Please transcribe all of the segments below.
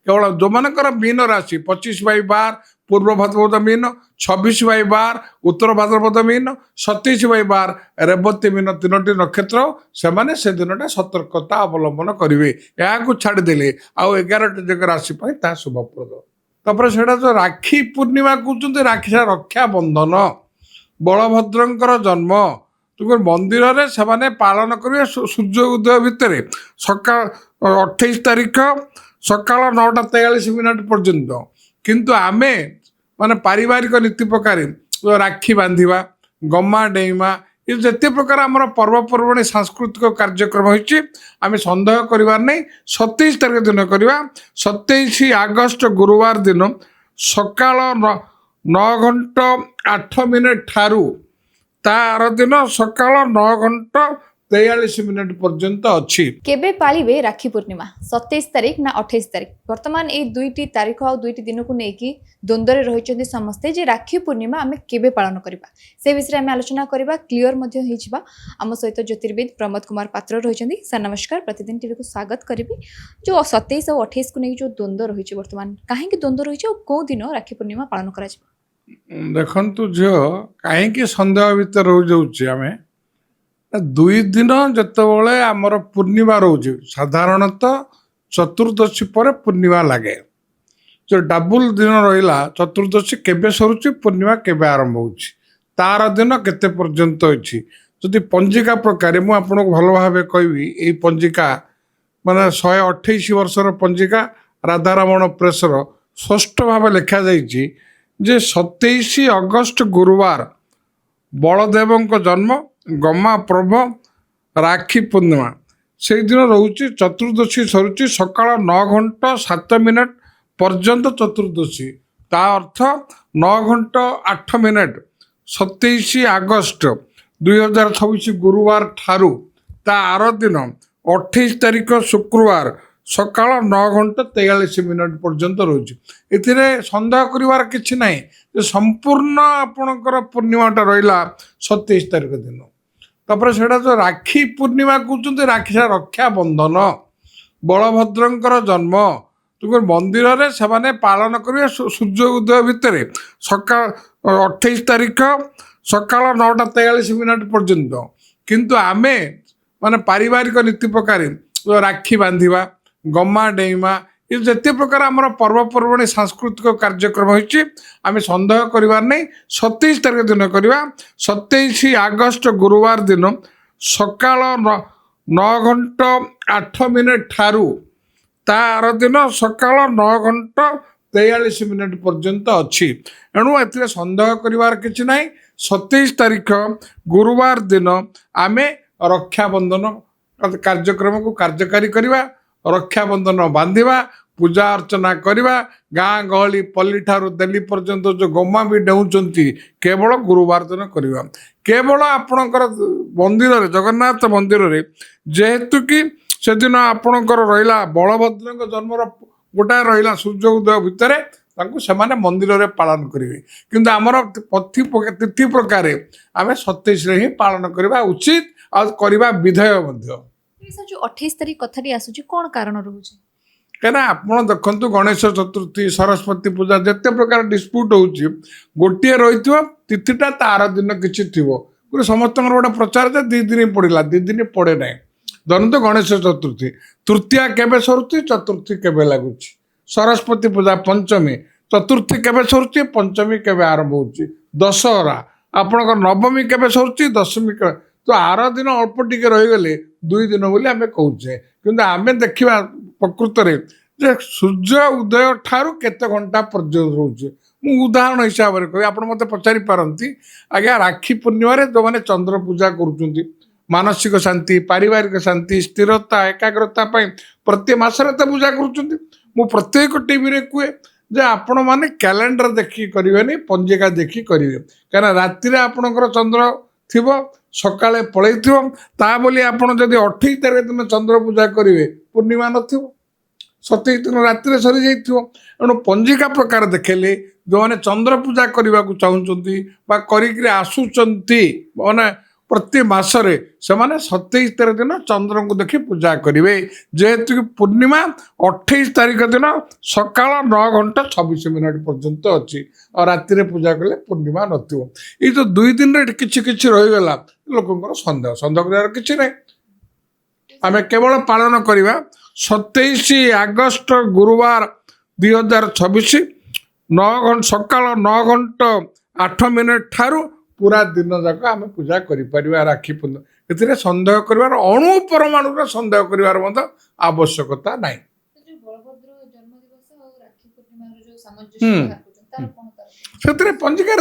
केवल जो मानकर मीन राशि 25/12 पूर्व भाद्रपद मीन, 26/12 उत्तर भाद्रपद मीन, 27/12 रेवती मीन, तीनोटी नक्षत्र से से दिनटा सतर्कता अवलंबन करेंगे। यहाँ छाड़देले आउ 11टी जगह राशि शुभप्रद। तापर से जो राखी पूर्णिमा कहते राखी रक्षा बंधन बलभद्रंकर जन्म तुम मंदिर रे से पालन करेंगे सूर्य उदय भितर सका 28 तारीख सका 9:43 पर्यंत। किंतु आमे माने पारिवारिक नीति प्रकार राखी बांधिबा गम्मा डेइमा ये जिते प्रकार आम पर्वपर्वाणी सांस्कृतिक कार्यक्रम होती आम सन्देह करार नहीं। 27 तारीख दिन करवा 27 अगस्त गुरुवार दिन सका 9:08 ठारू तार दिन सका 9:43 पर्यंत अच्छी। केबे पालिबे राखी पूर्णिमा 27 तारीख ना 28 तारीख वर्तमान ये दुईटी तारीख और दुईटी दिन को लेकिन द्वंद्व रही समस्ते जे राखी पूर्णिमा आम केबे पालन करबा से विषय में आलोचना करबा क्लियर मध्य होइछबा। आम सहित ज्योतिर्विद प्रमोद कुमार पात्र रही। सर नमस्कार, प्रतिदिन टीवी को स्वागत करी। जो 27 और 28 को लेकिन जो द्वंद्व रही वर्तमान कहीं द्वंद्व रही कौ दिन राखी पूर्णिमा पालन करा देखु झील कहीं सन्देह भितर रही जाऊँ आम 2 दिन जितेबाला आमर पूर्णिमा रोचे साधारणतः चतुर्दशी पर पूर्णिमा लगे जो डबल दिन रहा चतुर्दशी केबे सरुची पूर्णिमा केबे आरंभ हो तार दिन केते पर्यंत अच्छी जदि पंजिका प्रकार मुझे आपको भल भाव कहबी ये पंजिका माने 128 वर्षर पंजिका राधारमण प्रेसर स्पष्ट भाव लिखा जाइए जे 27 अगस्त गुरुवार बलदेव जन्म गम्मा पर्व राखी पूर्णिमा से दिन रोचे चतुर्दशी सरुची सका 9:07 पर्यंत चतुर्दशी ता अर्थ 9:08 27 अगस्त 2026 गुरुवार ठारू ता आर दिन 28 तारीख शुक्रवार सका 9:43 पर्यंत रोचे। एथिरे सन्देह करिवार किछि नहीं संपूर्ण आपणकर पूर्णिमाटा रहा 27 तारीख दिन। तापर से जो राखी पूर्णिमा कहते राखी रक्षा बंधन बलभद्रंकर जन्म तुम मंदिर रे से पालन करेंगे सूर्य उदय भितर सका 28 तारीख सका 9:43 पर्यंत। किंतु आमे माने पारिवारिक नीति प्रकार राखी बांधिबा गम्मा डेइमा ये जिते प्रकार आम पर्वपर्वाणी सांस्कृतिक कार्यक्रम होती आम सन्देह करार नहीं। 27 तारीख दिन करवा 27 अगस्त गुरुवार दिन सका 9:08 ठारू तार दिन सका 9:43 पर्यंत अच्छी। एणु ए सन्देह करार कि ना 27 तारीख गुरुवार दिन आम रक्षाबंधन कार्यक्रम को कार्यकारी करवा रक्षाबंधन बांधिबा पूजा अर्चना करवा गाँ गहली पल्ली ठारू दिल्ली पर्यंत जो गम्मा भी डेउंचंती केवल गुरुवार दिन करवा केवल आपणकर मंदिर रे जगन्नाथ मंदिर रे जेहेतु कि से दिन आपणकर रहा बलभद्र जन्मर गोटाए रहा सूर्य उदय भितर से मंदिर रे पालन करेंगे। किंतु आमर तिथि प्रकार आम 27 रे ही पालन करवा उचित और करवा विधेय मध्य। जो 28 तारीख कथाटी आसुची कौन कारण रोचे कहीं आप देखु गणेश चतुर्थी सरस्वती पूजा जिते प्रकार डिस्प्यूट हो गोटे रही तिथिटा तार दिन किसी थो समस्त गोटे प्रचार 2 दिन पड़ा 2 दिन पड़े ना धरत गणेश चतुर्थी तृतीया केबे सरुची चतुर्थी केबे लगुच सरस्वती पूजा पंचमी चतुर्थी केबे सरुची पंचमी केबे आरंभ हो दशहरा आपणकर नवमी केबे सरुची दशमी केबे तो आर दिन अल्प टिके रहीगले 2 दिन बोली आम कहे कि आम देखा प्रकृत में सूर्य उदय ठारू केते घंटा पर्यंत रोचे मु उदाहरण हिसाब से कह आप मत पचारि पारती आज्ञा राखी पूर्णिमा जो मैंने चंद्र पूजा करुँच मानसिक शांति पारिवारिक शांति स्थिरता एकाग्रता प्रति मासरे तो पूजा करुँच मु प्रत्येक टीवी रे कहे जे आपण मैंने कैलेंडर देखी करेंगे पंजिका देखी करेंगे कहीं राति आपणकर चंद्र थी सकाले पलि बोली आपड़ जदि 28 तारीख दिन चंद्र पूजा करेंगे पूर्णिमा न 27 दिन राति सरी जाइए। पंजिका प्रकार देखेले जो मैंने चंद्र पूजा करने को चाहते कर आसुंच मैंने प्रति मासरे सेमाने 27 तारीख दिन चंद्र को देखि पूजा करेंगे जेहेतु कि पूर्णिमा 28 तारीख दिन सकाल 9:26 पर्यंत अच्छी और राति पूजा कले पूर्णिमा नथिबो ये तो 2 दिन रे किछि किछि रहीगला लोकंकर सन्देह कर किछि नै आमे केवल पालन करिबा 27 अगस्त गुरुवार 2026 सकाल 9:08 ठारू पूरा दिन जाक आम पूजा कर राखी पूर्णिमा ए सन्देह कर अणु परमाणु सन्देह कर आवश्यकता ना से पंजिकार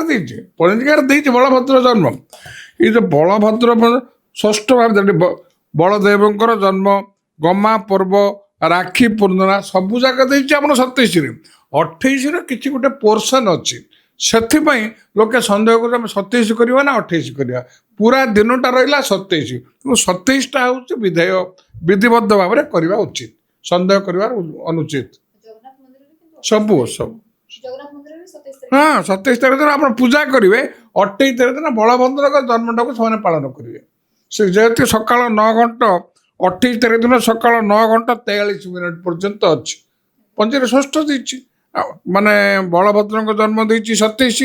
बलभद्र जन्म ये जो बलभद्र षष्ठ भाव बलदेवंकर जन्म गमा पर्व राखी पूर्णिमा सबू जगह देती आप 27 28 किसी गोटे पोर्सन अच्छी से लोके सन्देह कर 27 करवा ना 28 करवा पूरा दिनटा रहा 27 27टा हूँ विधेय विधिबद्ध भाव में करवा उचित सन्देह करवा अनुचित सबू सब हाँ 27 तारीख दिन आप पूजा करेंगे 28 तारीख दिन बलभद्र जन्मटा को से पालन करेंगे से जेहेतु सकाल 9:28 तारीख दिन सकाल 9:43 पर्यंत अच्छी पंचरे षष्ठ देती माने बलभद्र जन्म देती 27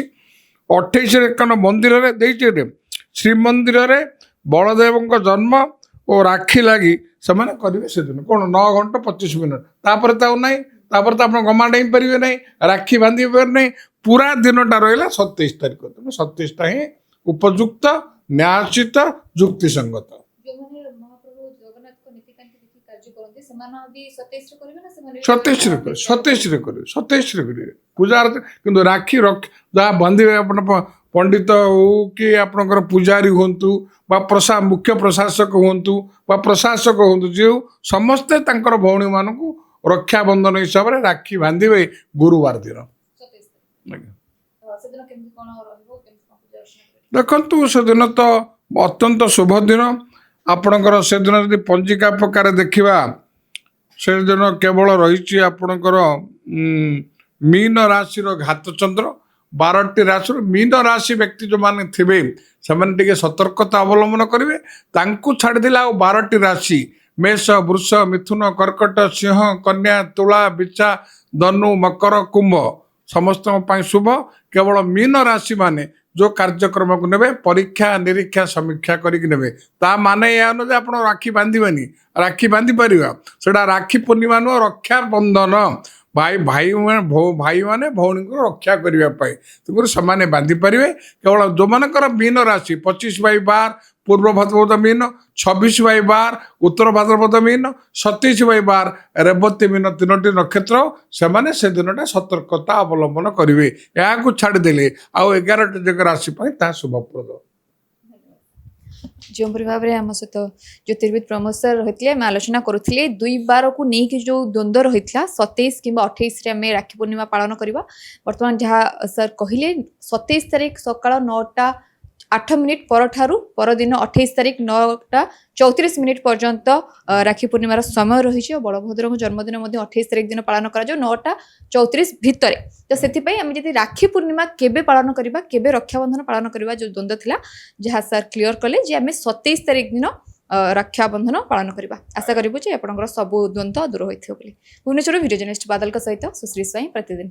28 कौन मंदिर श्रीमंदिर बलदेव जन्म और राखी लगी से करेंगे से दिन कौन 9:25 तापर तो ना तापर तो आप गमा डाई पारे ना राखी बांधि पारे ना पूरा दिनटा रहा 27 तारीख तेना 27टा ही उपयुक्त न्यायोचित युक्तिसंगत 27 पूजा कि राखी जहाँ बांधे आप पंडित हो कि आपणकर पूजारी हूँ मुख्य प्रशासक हूँ प्रशासक हूँ जो समस्ते भौणी मान रक्षा बंधन हिसाब से राखी बांधे गुरुवार दिन देखु से दिन तो अत्यंत शुभ दिन आपणकर से दिन यदि पंजिका प्रकार देखा से दिन केवल रही आपणकर मीन राशि घात चंद्र 12टी राशि मीन राशि व्यक्ति जो माने थे से सतर्कता अवलंबन करेंगे छाड़ी 12टी राशि मेष वृष मिथुन कर्कट सिंह कन्या तुला बिछा धनु मकर कुंभ समस्त शुभ केवल मीन राशि माने जो कार्यक्रम को ने परीक्षा निरीक्षा समीक्षा करके ता माने या न आप राखी बांधवानी राखी बांधि पार से राखी पूर्णिमा नुह रक्षा बंधन भाई भाई भाई माने भौणी को रक्षा करने तेणु से बांधि पारे केवल जो मानकर मीन राशि 25/12 पूर्व भाद्रपद मीन 26/12 उत्तर भाद्रपद मीन 27/12 रेवती मीन 3टी नक्षत्र से दिनटा सतर्कता अवलंबन करेंगे यहाँ छाड़देले आउ 11टी जगह राशि शुभप्रद जो भाव में आम सहित ज्योतिर्विद प्रमोद सर रही आम आलोचना करुले 2 बार को लेकिन जो द्वंद्व रही 27 कि 28 आम राखी पूर्णिमा पालन करवा बर्तमान जहाँ सर कहले 27 तारीख सकाल 9:08 परदिन 28 तारीख 9:34 पर्यंत राखी पूर्णिमार समय रही और बलभद्र जन्मदिन 28 तारीख दिन पालन कर 9:34 भितर तो से आम जब राखी पूर्णिमा केबे पालन करवा केबे रक्षाबंधन पालन करवा जो द्वंद्व थिला जहाँ सर क्लियर कले जे आम 27 तारीख दिन रक्षाबंधन पालन करवा आशा करूँ आपंकर सब द्वंद्व दूर होती भुवनेश्वर वीडियो जर्नलिस्ट बादल सहित सुश्री स्वाई प्रतिदिन।